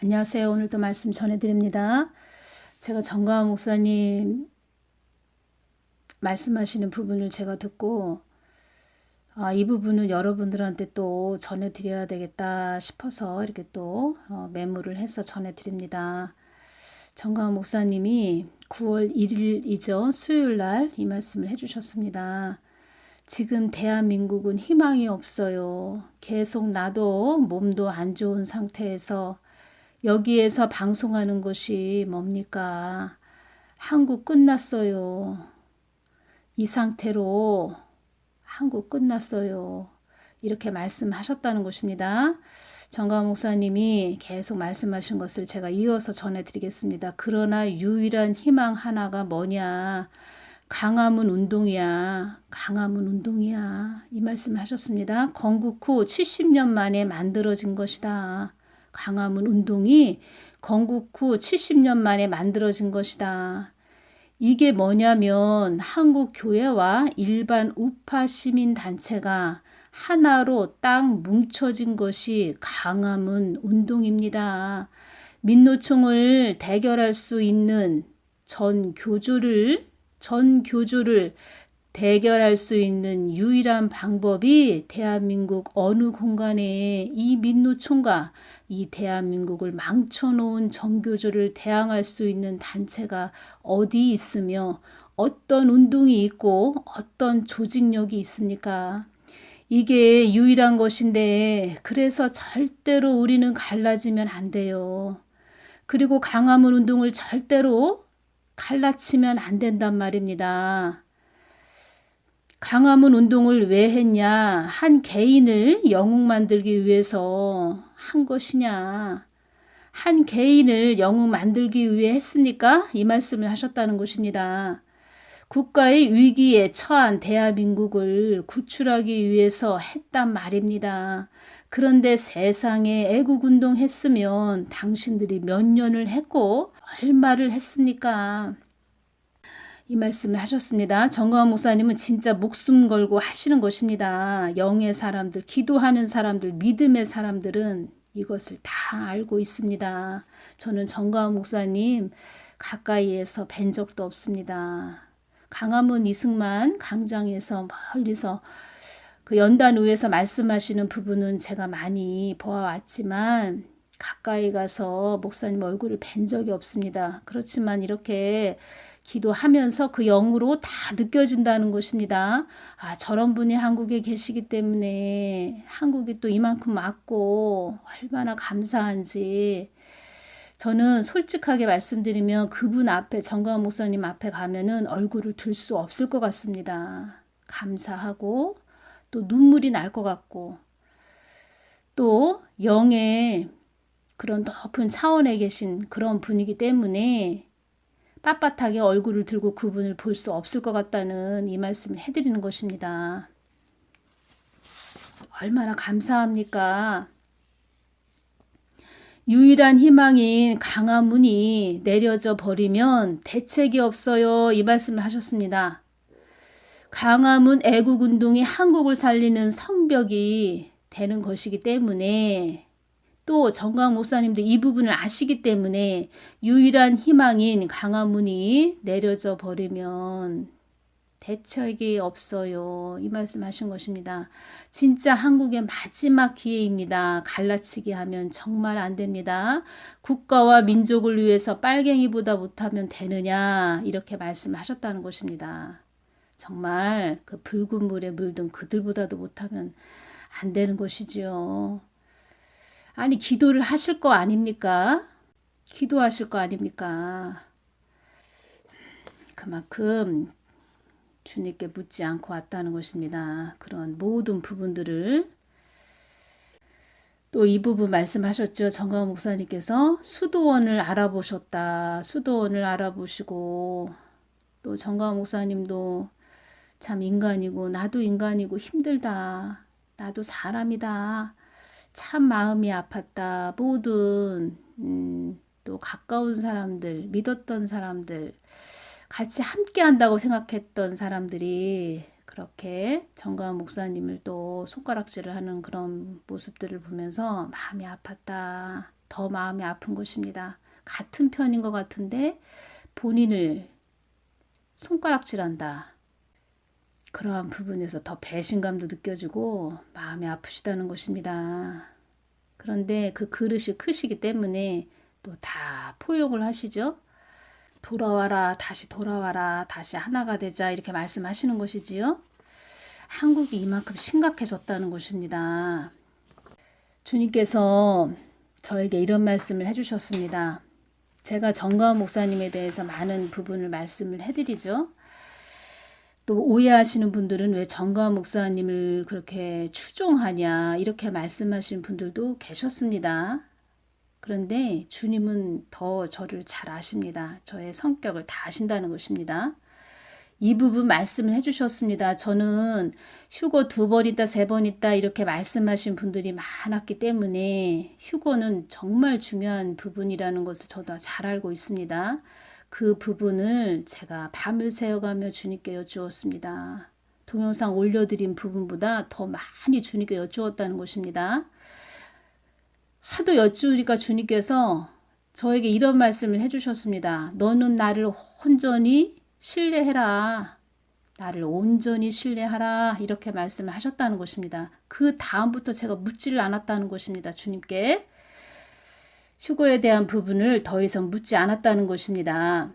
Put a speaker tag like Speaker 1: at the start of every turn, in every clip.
Speaker 1: 안녕하세요. 오늘도 말씀 전해드립니다. 제가 정가은 목사님 말씀하시는 부분을 제가 듣고 이 부분은 여러분들한테 또 전해드려야 되겠다 싶어서 이렇게 또 메모를 해서 전해드립니다. 정가은 목사님이 9월 1일이죠. 수요일 날 이 말씀을 해주셨습니다. 지금 대한민국은 희망이 없어요. 계속 나도 몸도 안 좋은 상태에서 여기에서 방송하는 것이 뭡니까? 한국 끝났어요. 이 상태로 한국 끝났어요. 이렇게 말씀하셨다는 것입니다. 정가은 목사님이 계속 말씀하신 것을 제가 이어서 전해드리겠습니다. 그러나 유일한 희망 하나가 뭐냐? 강화문 운동이야. 강화문 운동이야. 이 말씀을 하셨습니다. 건국 후 70년 만에 만들어진 것이다. 강화문 운동이 건국 후 70년 만에 만들어진 것이다. 이게 뭐냐면 한국 교회와 일반 우파 시민 단체가 하나로 딱 뭉쳐진 것이 강화문 운동입니다. 민노총을 대결할 수 있는 전 교주를 대결할 수 있는 유일한 방법이 대한민국 어느 공간에 이 민노총과 이 대한민국을 망쳐놓은 정교조를 대항할 수 있는 단체가 어디 있으며 어떤 운동이 있고 어떤 조직력이 있습니까? 이게 유일한 것인데 그래서 절대로 우리는 갈라지면 안 돼요. 그리고 강화문 운동을 절대로 갈라치면 안 된단 말입니다. 강화문 운동을 왜 했냐? 한 개인을 영웅 만들기 위해서 한 것이냐? 한 개인을 영웅 만들기 위해 했으니까 이 말씀을 하셨다는 것입니다. 국가의 위기에 처한 대한민국을 구출하기 위해서 했단 말입니다. 그런데 세상에 애국운동 했으면 당신들이 몇 년을 했고 얼마를 했습니까? 이 말씀을 하셨습니다. 정가은 목사님은 진짜 목숨 걸고 하시는 것입니다. 영의 사람들, 기도하는 사람들, 믿음의 사람들은 이것을 다 알고 있습니다. 저는 정가은 목사님 가까이에서 뵌 적도 없습니다. 강화문 이승만 강장에서 멀리서 그 연단 위에서 말씀하시는 부분은 제가 많이 보아왔지만 가까이 가서 목사님 얼굴을 뵌 적이 없습니다. 그렇지만 이렇게 기도하면서 그 영으로 다 느껴진다는 것입니다. 저런 분이 한국에 계시기 때문에 한국이 또 이만큼 왔고 얼마나 감사한지. 저는 솔직하게 말씀드리면 그분 앞에 정가은 목사님 앞에 가면은 얼굴을 들 수 없을 것 같습니다. 감사하고 또 눈물이 날 것 같고 또 영의 그런 높은 차원에 계신 그런 분이기 때문에 빳빳하게 얼굴을 들고 그분을 볼 수 없을 것 같다는 이 말씀을 해드리는 것입니다. 얼마나 감사합니까? 유일한 희망인 강화문이 내려져 버리면 대책이 없어요. 이 말씀을 하셨습니다. 강화문 애국운동이 한국을 살리는 성벽이 되는 것이기 때문에 또 정가은 목사님도 이 부분을 아시기 때문에 유일한 희망인 강화문이 내려져 버리면 대책이 없어요. 이 말씀하신 것입니다. 진짜 한국의 마지막 기회입니다. 갈라치기 하면 정말 안 됩니다. 국가와 민족을 위해서 빨갱이보다 못하면 되느냐 이렇게 말씀하셨다는 것입니다. 정말 그 붉은 물에 물든 그들보다도 못하면 안 되는 것이지요. 아니 기도를 하실 거 아닙니까? 기도하실 거 아닙니까? 그만큼 주님께 묻지 않고 왔다는 것입니다. 그런 모든 부분들을 또 이 부분 말씀하셨죠. 정가은 목사님께서 수도원을 알아보셨다. 수도원을 알아보시고 또 정가은 목사님도 참 인간이고 나도 인간이고 힘들다. 나도 사람이다. 참 마음이 아팠다. 모든 또 가까운 사람들, 믿었던 사람들, 같이 함께 한다고 생각했던 사람들이 그렇게 정가은 목사님을 또 손가락질을 하는 그런 모습들을 보면서 마음이 아팠다. 더 마음이 아픈 것입니다. 같은 편인 것 같은데 본인을 손가락질한다. 그러한 부분에서 더 배신감도 느껴지고 마음이 아프시다는 것입니다. 그런데 그 그릇이 크시기 때문에 또 다 포용을 하시죠. 돌아와라, 다시 돌아와라, 다시 하나가 되자 이렇게 말씀하시는 것이지요. 한국이 이만큼 심각해졌다는 것입니다. 주님께서 저에게 이런 말씀을 해주셨습니다. 제가 정가은 목사님에 대해서 많은 부분을 말씀을 해드리죠. 또 오해하시는 분들은 왜 정가은 목사님을 그렇게 추종하냐 이렇게 말씀하신 분들도 계셨습니다. 그런데 주님은 더 저를 잘 아십니다. 저의 성격을 다 아신다는 것입니다. 이 부분 말씀을 해주셨습니다. 저는 휴거 2번 있다 3번 있다 이렇게 말씀하신 분들이 많았기 때문에 휴거는 정말 중요한 부분이라는 것을 저도 잘 알고 있습니다. 그 부분을 제가 밤을 새워가며 주님께 여쭈었습니다. 동영상 올려드린 부분보다 더 많이 주님께 여쭈었다는 것입니다. 하도 여쭈니까 주님께서 저에게 이런 말씀을 해주셨습니다. 너는 나를 온전히 신뢰해라. 나를 온전히 신뢰하라. 이렇게 말씀을 하셨다는 것입니다. 그 다음부터 제가 묻지를 않았다는 것입니다. 주님께. 휴거에 대한 부분을 더 이상 묻지 않았다는 것입니다.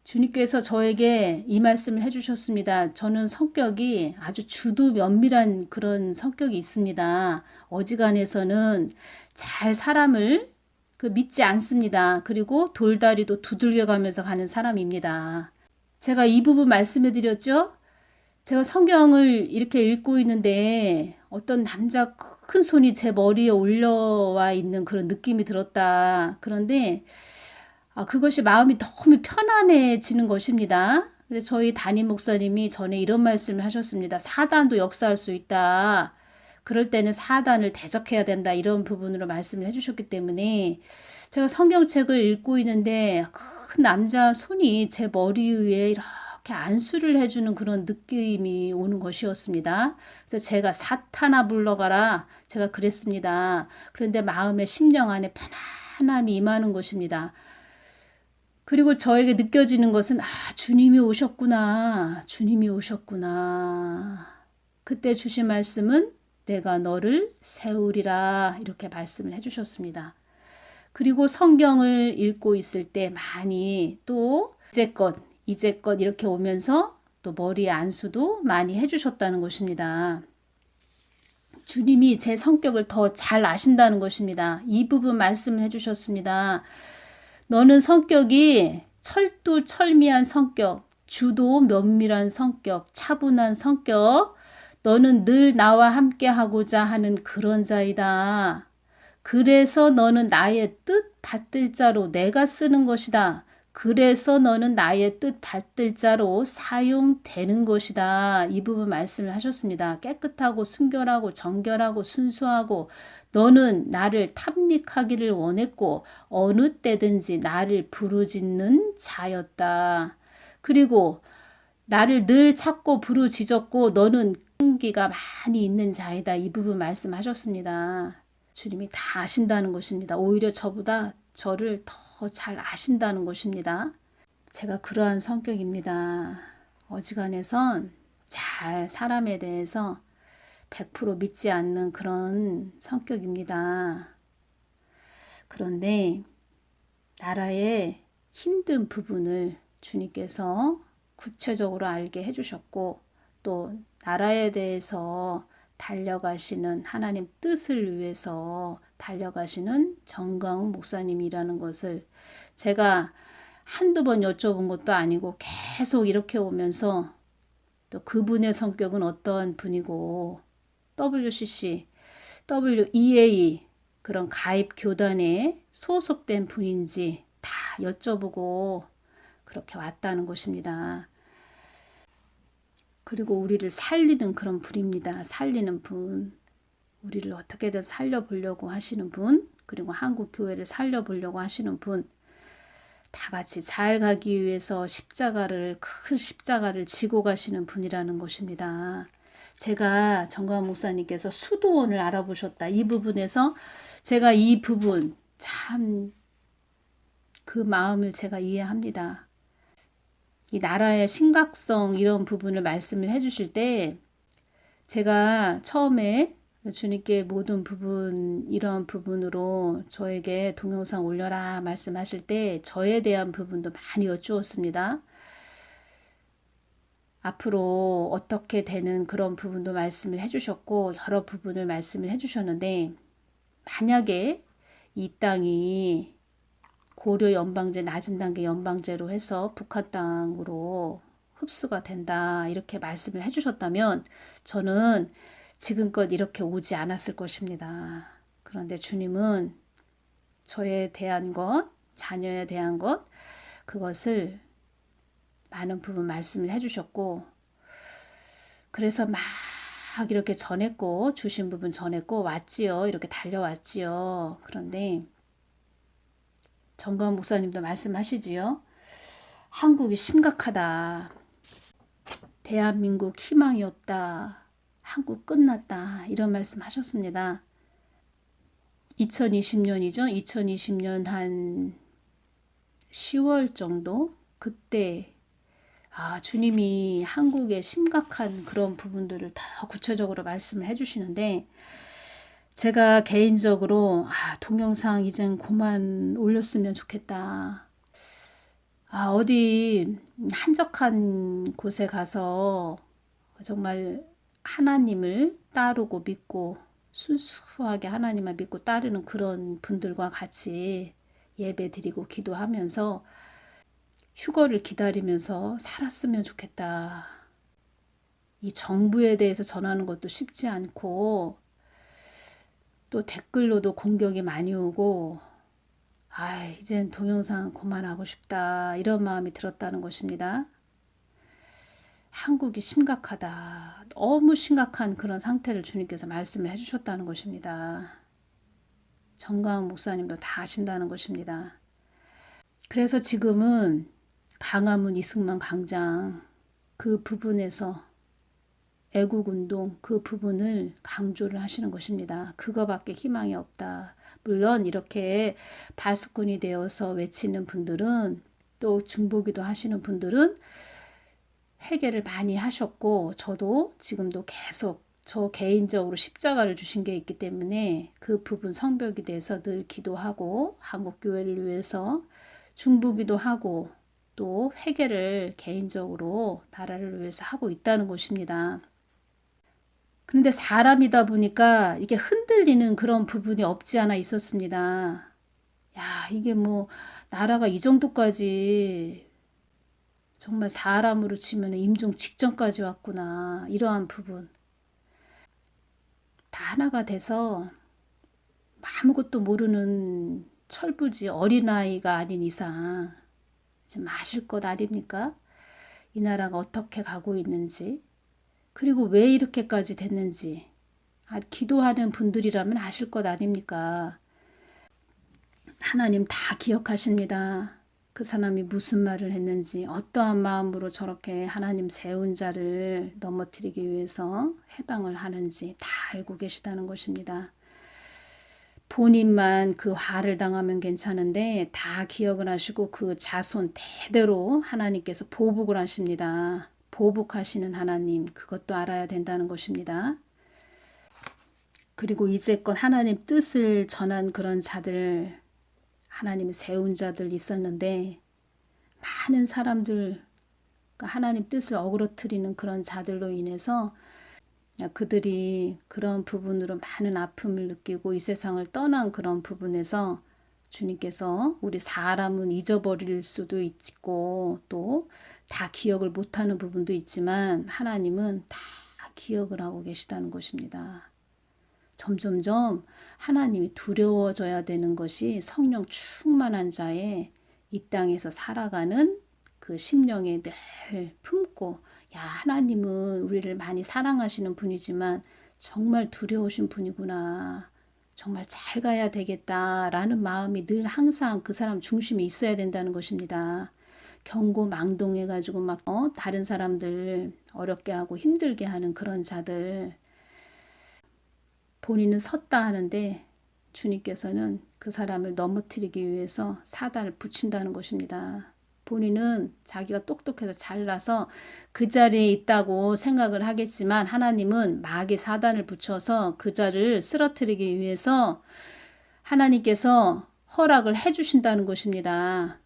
Speaker 1: 주님께서 저에게 이 말씀을 해주셨습니다. 저는 성격이 아주 주도 면밀한 그런 성격이 있습니다. 어지간해서는 잘 사람을 믿지 않습니다. 그리고 돌다리도 두들겨가면서 가는 사람입니다. 제가 이 부분 말씀해 드렸죠. 제가 성경을 이렇게 읽고 있는데 어떤 남자 큰 손이 제 머리에 올라와 있는 그런 느낌이 들었다. 그런데 그것이 마음이 너무 편안해지는 것입니다. 근데 저희 담임 목사님이 전에 이런 말씀을 하셨습니다. 사단도 역사할 수 있다. 그럴 때는 사단을 대적해야 된다. 이런 부분으로 말씀을 해주셨기 때문에 제가 성경책을 읽고 있는데 큰 남자 손이 제 머리 위에 이렇게 안수를 해주는 그런 느낌이 오는 것이었습니다. 그래서 제가 사탄아 물러가라. 제가 그랬습니다. 그런데 마음의 심령 안에 편안함이 임하는 것입니다. 그리고 저에게 느껴지는 것은 주님이 오셨구나. 주님이 오셨구나. 그때 주신 말씀은 내가 너를 세우리라 이렇게 말씀을 해주셨습니다. 그리고 성경을 읽고 있을 때 많이 또 이제껏 이렇게 오면서 또 머리에 안수도 많이 해주셨다는 것입니다. 주님이 제 성격을 더 잘 아신다는 것입니다. 이 부분 말씀을 해주셨습니다. 너는 성격이 철두철미한 성격, 주도 면밀한 성격, 차분한 성격, 너는 늘 나와 함께 하고자 하는 그런 자이다. 그래서 너는 나의 뜻 받들 자로 내가 쓰는 것이다. 그래서 너는 나의 뜻 받들 자로 사용되는 것이다. 이 부분 말씀을 하셨습니다. 깨끗하고 순결하고 정결하고 순수하고 너는 나를 탐닉하기를 원했고 어느 때든지 나를 부르짖는 자였다. 그리고 나를 늘 찾고 부르짖었고 너는 끈기가 많이 있는 자이다. 이 부분 말씀하셨습니다. 주님이 다 아신다는 것입니다. 오히려 저보다 저를 더 잘 아신다는 것입니다. 제가 그러한 성격입니다. 어지간해선 잘 사람에 대해서 100% 믿지 않는 그런 성격입니다. 그런데 나라의 힘든 부분을 주님께서 구체적으로 알게 해주셨고 또 나라에 대해서 달려가시는 하나님 뜻을 위해서 달려가시는 정가은 목사님이라는 것을 제가 한두 번 여쭤본 것도 아니고 계속 이렇게 오면서 또 그분의 성격은 어떤 분이고 WCC, WEA 그런 가입 교단에 소속된 분인지 다 여쭤보고 그렇게 왔다는 것입니다. 그리고 우리를 살리는 그런 분입니다. 살리는 분, 우리를 어떻게든 살려보려고 하시는 분, 그리고 한국 교회를 살려보려고 하시는 분, 다 같이 잘 가기 위해서 큰 십자가를 지고 가시는 분이라는 것입니다. 제가 정가은 목사님께서 수도원을 알아보셨다. 이 부분에서 제가 이 부분 참 그 마음을 제가 이해합니다. 이 나라의 심각성 이런 부분을 말씀을 해주실 때 제가 처음에 주님께 모든 부분 이런 부분으로 저에게 동영상 올려라 말씀하실 때 저에 대한 부분도 많이 여쭈었습니다. 앞으로 어떻게 되는 그런 부분도 말씀을 해주셨고 여러 부분을 말씀을 해주셨는데 만약에 이 땅이 고려 연방제 낮은 단계 연방제로 해서 북한 땅으로 흡수가 된다 이렇게 말씀을 해주셨다면 저는 지금껏 이렇게 오지 않았을 것입니다. 그런데 주님은 저에 대한 것, 자녀에 대한 것 그것을 많은 부분 말씀을 해주셨고 그래서 막 이렇게 전했고 주신 부분 전했고 왔지요. 이렇게 달려왔지요. 그런데 정가은 목사님도 말씀하시지요. 한국이 심각하다. 대한민국 희망이 없다. 한국 끝났다. 이런 말씀 하셨습니다. 2020년이죠. 2020년 한 10월 정도? 그때 주님이 한국의 심각한 그런 부분들을 더 구체적으로 말씀을 해주시는데 제가 개인적으로 동영상 이젠 그만 올렸으면 좋겠다. 어디 한적한 곳에 가서 정말 하나님을 따르고 믿고 순수하게 하나님을 믿고 따르는 그런 분들과 같이 예배 드리고 기도하면서 휴거를 기다리면서 살았으면 좋겠다. 이 정부에 대해서 전하는 것도 쉽지 않고 또 댓글로도 공격이 많이 오고 이젠 동영상 그만하고 싶다 이런 마음이 들었다는 것입니다. 한국이 심각하다. 너무 심각한 그런 상태를 주님께서 말씀을 해주셨다는 것입니다. 정가은 목사님도 다 아신다는 것입니다. 그래서 지금은 강화문 이승만 광장 그 부분에서 애국운동 그 부분을 강조를 하시는 것입니다. 그거밖에 희망이 없다. 물론 이렇게 바수꾼이 되어서 외치는 분들은 또 중보기도 하시는 분들은 회개를 많이 하셨고 저도 지금도 계속 저 개인적으로 십자가를 주신 게 있기 때문에 그 부분 성벽이 돼서 늘 기도하고 한국교회를 위해서 중보기도 하고 또 회개를 개인적으로 나라를 위해서 하고 있다는 것입니다. 그런데 사람이다 보니까 이게 흔들리는 그런 부분이 없지 않아 있었습니다. 이게 뭐 나라가 이 정도까지 정말 사람으로 치면 임종 직전까지 왔구나. 이러한 부분. 다 하나가 돼서 아무것도 모르는 철부지 어린아이가 아닌 이상 지금 아실 것 아닙니까? 이 나라가 어떻게 가고 있는지 그리고 왜 이렇게까지 됐는지 기도하는 분들이라면 아실 것 아닙니까? 하나님 다 기억하십니다. 그 사람이 무슨 말을 했는지 어떠한 마음으로 저렇게 하나님 세운 자를 넘어뜨리기 위해서 해방을 하는지 다 알고 계시다는 것입니다. 본인만 그 화를 당하면 괜찮은데 다 기억을 하시고 그 자손 대대로 하나님께서 보복을 하십니다. 보복하시는 하나님 그것도 알아야 된다는 것입니다. 그리고 이제껏 하나님 뜻을 전한 그런 자들 하나님이 세운 자들 있었는데 많은 사람들 하나님 뜻을 어그러뜨리는 그런 자들로 인해서 그들이 그런 부분으로 많은 아픔을 느끼고 이 세상을 떠난 그런 부분에서 주님께서 우리 사람은 잊어버릴 수도 있고 또 다 기억을 못하는 부분도 있지만 하나님은 다 기억을 하고 계시다는 것입니다. 점점점 하나님이 두려워져야 되는 것이 성령 충만한 자의 이 땅에서 살아가는 그 심령에 늘 품고 하나님은 우리를 많이 사랑하시는 분이지만 정말 두려우신 분이구나. 정말 잘 가야 되겠다라는 마음이 늘 항상 그 사람 중심에 있어야 된다는 것입니다. 경고망동해가지고 막 다른 사람들 어렵게 하고 힘들게 하는 그런 자들 본인은 섰다 하는데 주님께서는 그 사람을 넘어뜨리기 위해서 사단을 붙인다는 것입니다. 본인은 자기가 똑똑해서 잘나서 그 자리에 있다고 생각을 하겠지만 하나님은 마귀 사단을 붙여서 그 자를 쓰러뜨리기 위해서 하나님께서 허락을 해주신다는 것입니다.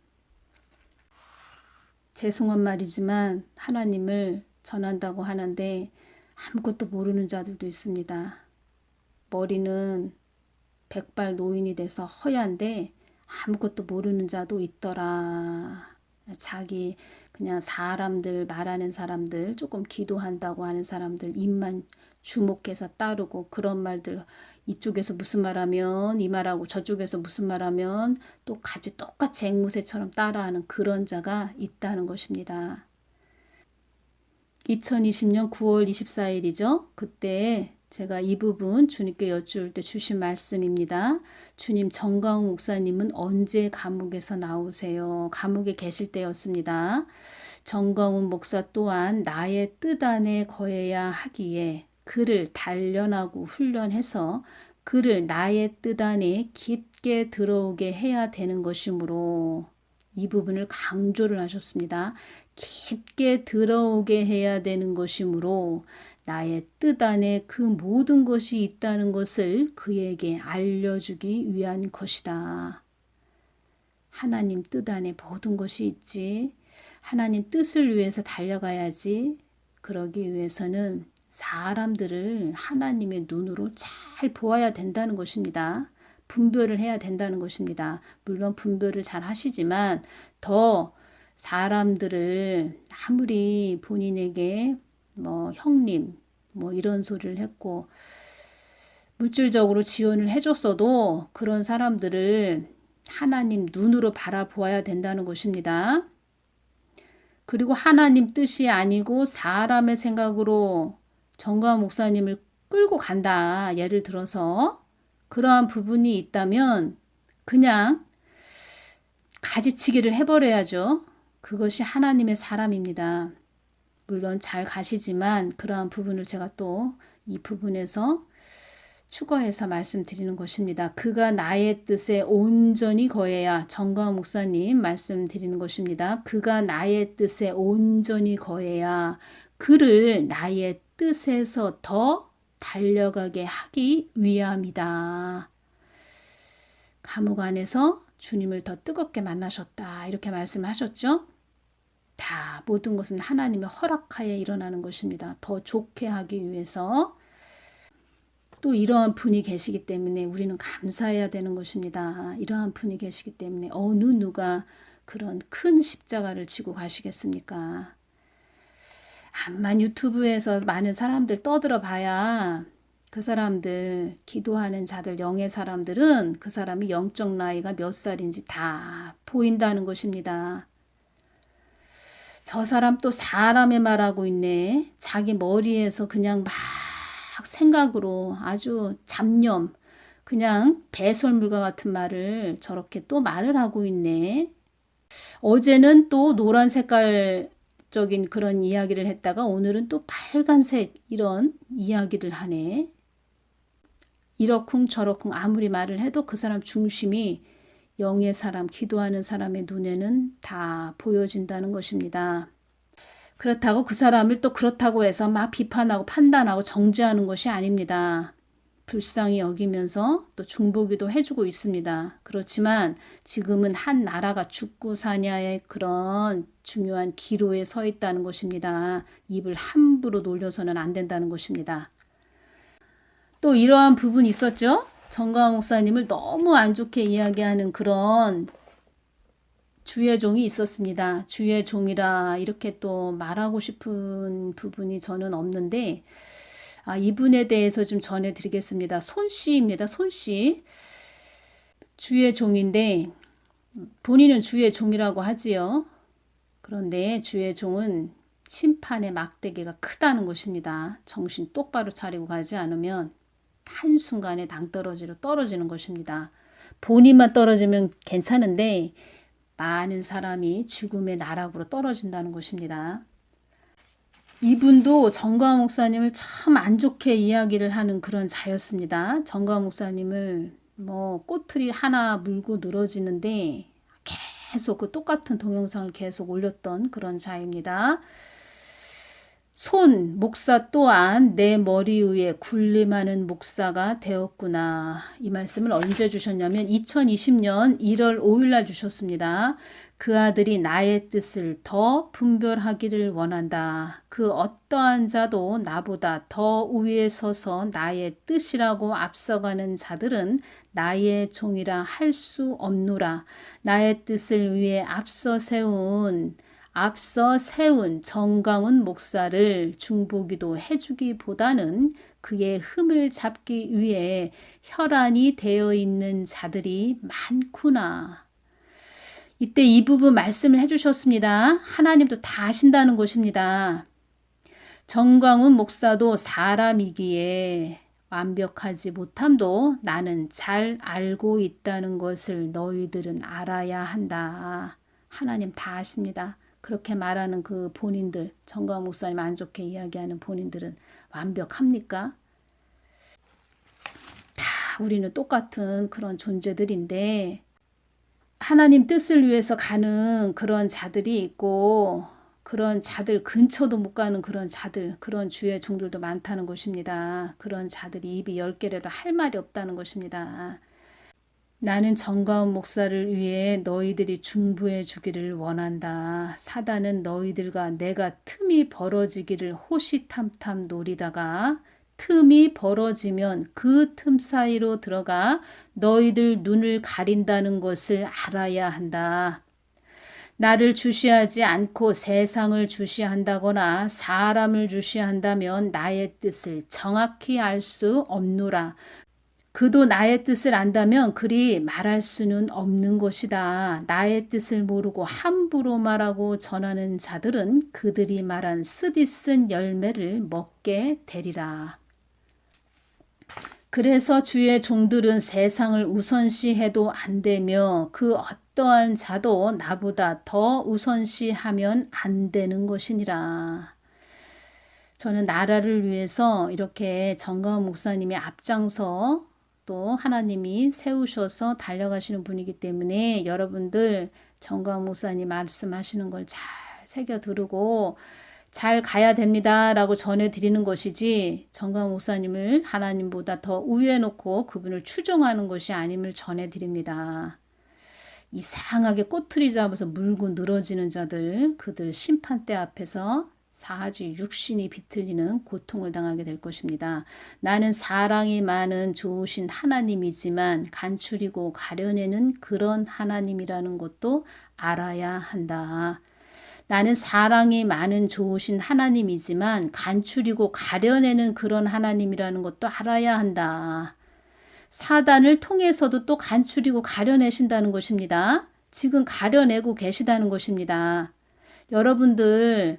Speaker 1: 죄송한 말이지만 하나님을 전한다고 하는데 아무것도 모르는 자들도 있습니다. 머리는 백발 노인이 돼서 허얀데 아무것도 모르는 자도 있더라. 자기 그냥 사람들 말하는 사람들 조금 기도한다고 하는 사람들 입만 주목해서 따르고 그런 말들 이쪽에서 무슨 말하면 이 말하고 저쪽에서 무슨 말하면 또 똑같이 앵무새처럼 따라하는 그런 자가 있다는 것입니다. 2020년 9월 24일이죠. 그때 제가 이 부분 주님께 여쭈을 때 주신 말씀입니다. 주님, 정가훈 목사님은 언제 감옥에서 나오세요? 감옥에 계실 때였습니다. 정가훈 목사 또한 나의 뜻 안에 거해야 하기에 그를 단련하고 훈련해서 그를 나의 뜻 안에 깊게 들어오게 해야 되는 것이므로 이 부분을 강조를 하셨습니다. 깊게 들어오게 해야 되는 것이므로 나의 뜻 안에 그 모든 것이 있다는 것을 그에게 알려주기 위한 것이다. 하나님 뜻 안에 모든 것이 있지. 하나님 뜻을 위해서 달려가야지. 그러기 위해서는 사람들을 하나님의 눈으로 잘 보아야 된다는 것입니다. 분별을 해야 된다는 것입니다. 물론 분별을 잘 하시지만 더 사람들을 아무리 본인에게 형님 이런 소리를 했고 물질적으로 지원을 해줬어도 그런 사람들을 하나님 눈으로 바라보아야 된다는 것입니다. 그리고 하나님 뜻이 아니고 사람의 생각으로 정가훈 목사님을 끌고 간다. 예를 들어서 그러한 부분이 있다면 그냥 가지치기를 해버려야죠. 그것이 하나님의 사람입니다. 물론 잘 가시지만 그러한 부분을 제가 또 이 부분에서 추가해서 말씀드리는 것입니다. 그가 나의 뜻에 온전히 거해야 정가훈 목사님 말씀드리는 것입니다. 그가 나의 뜻에 온전히 거해야 그를 나의 뜻에서 더 달려가게 하기 위함이다. 감옥 안에서 주님을 더 뜨겁게 만나셨다. 이렇게 말씀하셨죠. 다 모든 것은 하나님의 허락하에 일어나는 것입니다. 더 좋게 하기 위해서 또 이러한 분이 계시기 때문에 우리는 감사해야 되는 것입니다. 이러한 분이 계시기 때문에 어느 누가 그런 큰 십자가를 지고 가시겠습니까? 암만 유튜브에서 많은 사람들 떠들어 봐야 그 사람들 기도하는 자들 영의 사람들은 그 사람이 영적 나이가 몇 살인지 다 보인다는 것입니다. 저 사람 또 사람의 말하고 있네. 자기 머리에서 그냥 막 생각으로 아주 잡념 그냥 배설물과 같은 말을 저렇게 또 말을 하고 있네. 어제는 또 노란 색깔적인 그런 이야기를 했다가 오늘은 또 빨간색 이런 이야기를 하네. 이러쿵 저러쿵 아무리 말을 해도 그 사람 중심이 영의 사람, 기도하는 사람의 눈에는 다 보여진다는 것입니다. 그렇다고 그 사람을 또 그렇다고 해서 막 비판하고 판단하고 정죄하는 것이 아닙니다. 불쌍히 여기면서 또 중보기도 해주고 있습니다. 그렇지만 지금은 한 나라가 죽고 사냐의 그런 중요한 기로에 서 있다는 것입니다. 입을 함부로 놀려서는 안 된다는 것입니다. 또 이러한 부분이 있었죠. 정가훈 목사님을 너무 안 좋게 이야기하는 그런 주의 종이 있었습니다. 주의 종이라 이렇게 또 말하고 싶은 부분이 저는 없는데 이분에 대해서 좀 전해드리겠습니다. 손씨입니다. 손씨. 주의 종인데 본인은 주의 종이라고 하지요. 그런데 주의 종은 심판의 막대기가 크다는 것입니다. 정신 똑바로 차리고 가지 않으면 한순간에 당떨어지로 떨어지는 것입니다. 본인만 떨어지면 괜찮은데 많은 사람이 죽음의 나락으로 떨어진다는 것입니다. 이분도 정가훈 목사님을 참 안 좋게 이야기를 하는 그런 자였습니다. 정가훈 목사님을 뭐 꼬투리 하나 물고 늘어지는데 계속 그 똑같은 동영상을 계속 올렸던 그런 자입니다. 손 목사 또한 내 머리 위에 군림하는 목사가 되었구나. 이 말씀을 언제 주셨냐면 2020년 1월 5일 날 주셨습니다. 그 아들이 나의 뜻을 더 분별하기를 원한다. 그 어떠한 자도 나보다 더 위에 서서 나의 뜻이라고 앞서가는 자들은 나의 종이라 할 수 없노라. 나의 뜻을 위해 앞서 세운 정강훈 목사를 중보기도 해주기보다는 그의 흠을 잡기 위해 혈안이 되어 있는 자들이 많구나. 이때 이 부분 말씀을 해주셨습니다. 하나님도 다 아신다는 것입니다. 정강훈 목사도 사람이기에 완벽하지 못함도 나는 잘 알고 있다는 것을 너희들은 알아야 한다. 하나님 다 아십니다. 그렇게 말하는 그 본인들, 정강훈 목사님 안 좋게 이야기하는 본인들은 완벽합니까? 다 우리는 똑같은 그런 존재들인데 하나님 뜻을 위해서 가는 그런 자들이 있고 그런 자들 근처도 못 가는 그런 자들, 그런 주의 종들도 많다는 것입니다. 그런 자들이 입이 10개라도 할 말이 없다는 것입니다. 나는 정가운 목사를 위해 너희들이 중보해 주기를 원한다. 사단은 너희들과 내가 틈이 벌어지기를 호시탐탐 노리다가 틈이 벌어지면 그 틈 사이로 들어가 너희들 눈을 가린다는 것을 알아야 한다. 나를 주시하지 않고 세상을 주시한다거나 사람을 주시한다면 나의 뜻을 정확히 알 수 없노라. 그도 나의 뜻을 안다면 그리 말할 수는 없는 것이다. 나의 뜻을 모르고 함부로 말하고 전하는 자들은 그들이 말한 쓰디쓴 열매를 먹게 되리라. 그래서 주의 종들은 세상을 우선시해도 안 되며 그 어떠한 자도 나보다 더 우선시하면 안 되는 것이니라. 저는 나라를 위해서 이렇게 정가은 목사님이 앞장서 또 하나님이 세우셔서 달려가시는 분이기 때문에 여러분들 정가은 목사님 말씀하시는 걸 잘 새겨 들으고 잘 가야 됩니다 라고 전해드리는 것이지 정가은 목사님을 하나님보다 더 우위에 놓고 그분을 추종하는 것이 아님을 전해드립니다. 이상하게 꼬투리 잡아서 물고 늘어지는 자들, 그들 심판대 앞에서 사지 육신이 비틀리는 고통을 당하게 될 것입니다. 나는 사랑이 많은 좋으신 하나님이지만 간추리고 가려내는 그런 하나님이라는 것도 알아야 한다. 나는 사랑이 많은 좋으신 하나님이지만 간추리고 가려내는 그런 하나님이라는 것도 알아야 한다. 사단을 통해서도 또 간추리고 가려내신다는 것입니다. 지금 가려내고 계시다는 것입니다. 여러분들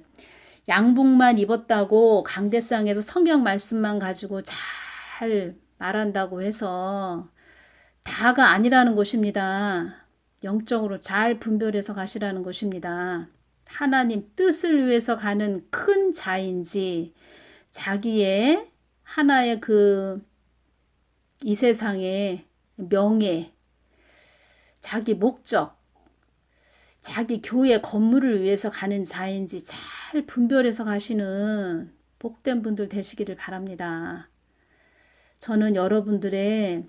Speaker 1: 양복만 입었다고 강대상에서 성경 말씀만 가지고 잘 말한다고 해서 다가 아니라는 것입니다. 영적으로 잘 분별해서 가시라는 것입니다. 하나님 뜻을 위해서 가는 큰 자인지 자기의 하나의 이 세상의 명예, 자기 목적, 자기 교회 건물을 위해서 가는 자인지 잘 분별해서 가시는 복된 분들 되시기를 바랍니다. 저는 여러분들의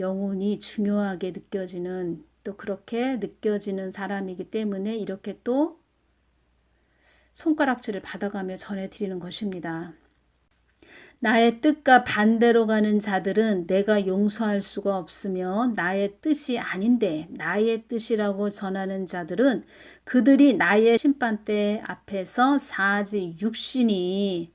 Speaker 1: 영혼이 중요하게 느껴지는 또 그렇게 느껴지는 사람이기 때문에 이렇게 또 손가락질을 받아가며 전해드리는 것입니다. 나의 뜻과 반대로 가는 자들은 내가 용서할 수가 없으며 나의 뜻이 아닌데 나의 뜻이라고 전하는 자들은 그들이 나의 심판대 앞에서 사지 육신이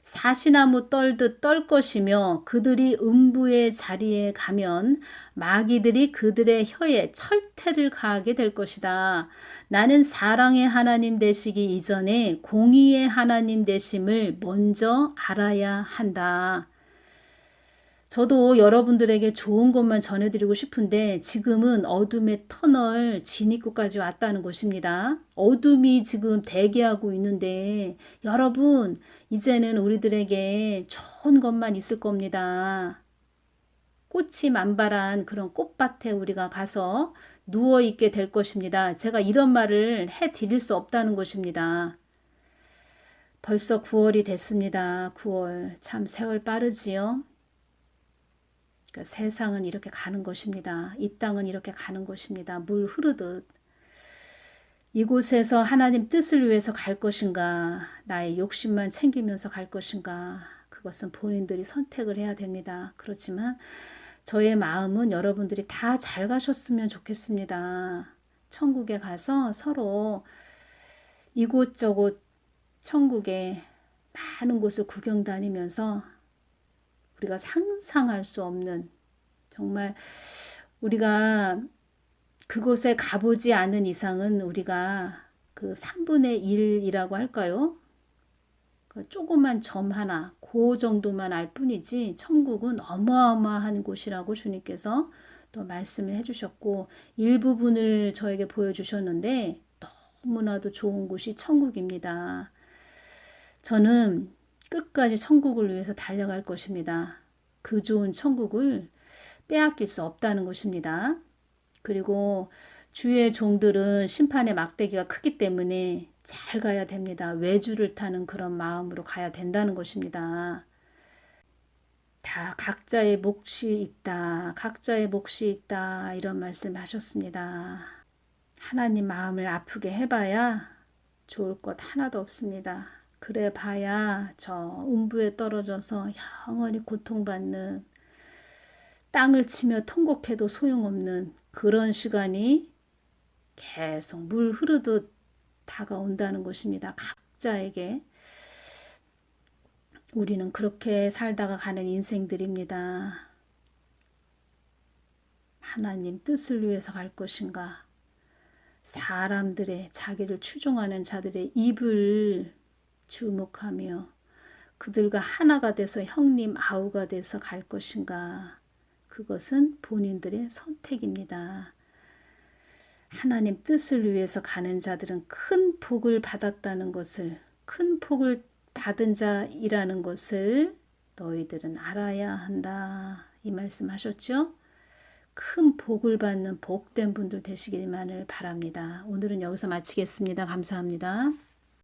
Speaker 1: 사시나무 떨듯 떨 것이며 그들이 음부의 자리에 가면 마귀들이 그들의 혀에 철퇴를 가하게 될 것이다. 나는 사랑의 하나님 되시기 이전에 공의의 하나님 되심을 먼저 알아야 한다. 저도 여러분들에게 좋은 것만 전해드리고 싶은데 지금은 어둠의 터널 진입구까지 왔다는 것입니다. 어둠이 지금 대기하고 있는데 여러분 이제는 우리들에게 좋은 것만 있을 겁니다. 꽃이 만발한 그런 꽃밭에 우리가 가서 누워 있게 될 것입니다. 제가 이런 말을 해 드릴 수 없다는 것입니다. 벌써 9월이 됐습니다. 9월. 참 세월 빠르지요. 그러니까 세상은 이렇게 가는 것입니다. 이 땅은 이렇게 가는 것입니다. 물 흐르듯. 이곳에서 하나님 뜻을 위해서 갈 것인가, 나의 욕심만 챙기면서 갈 것인가, 그것은 본인들이 선택을 해야 됩니다. 그렇지만 저의 마음은 여러분들이 다 잘 가셨으면 좋겠습니다. 천국에 가서 서로 이곳저곳 천국에 많은 곳을 구경 다니면서 우리가 상상할 수 없는, 정말 우리가 그곳에 가보지 않은 이상은 우리가 그 3분의 1이라고 할까요? 그 조그만 점 하나, 그 정도만 알 뿐이지 천국은 어마어마한 곳이라고 주님께서 또 말씀을 해주셨고 일부분을 저에게 보여주셨는데 너무나도 좋은 곳이 천국입니다. 저는 끝까지 천국을 위해서 달려갈 것입니다. 그 좋은 천국을 빼앗길 수 없다는 것입니다. 그리고 주의 종들은 심판의 막대기가 크기 때문에 잘 가야 됩니다. 외주를 타는 그런 마음으로 가야 된다는 것입니다. 다 각자의 몫이 있다. 각자의 몫이 있다. 이런 말씀 하셨습니다. 하나님 마음을 아프게 해봐야 좋을 것 하나도 없습니다. 그래 봐야 저 음부에 떨어져서 영원히 고통받는, 땅을 치며 통곡해도 소용없는 그런 시간이 계속 물 흐르듯 다가온다는 것입니다. 각자에게. 우리는 그렇게 살다가 가는 인생들입니다. 하나님 뜻을 위해서 갈 것인가, 사람들의, 자기를 추종하는 자들의 입을 주목하며 그들과 하나가 돼서 형님 아우가 돼서 갈 것인가, 그것은 본인들의 선택입니다. 하나님 뜻을 위해서 가는 자들은 큰 복을 받았다는 것을, 큰 복을 받은 자이라는 것을 너희들은 알아야 한다. 이 말씀 하셨죠? 큰 복을 받는 복된 분들 되시기만을 바랍니다. 오늘은 여기서 마치겠습니다. 감사합니다.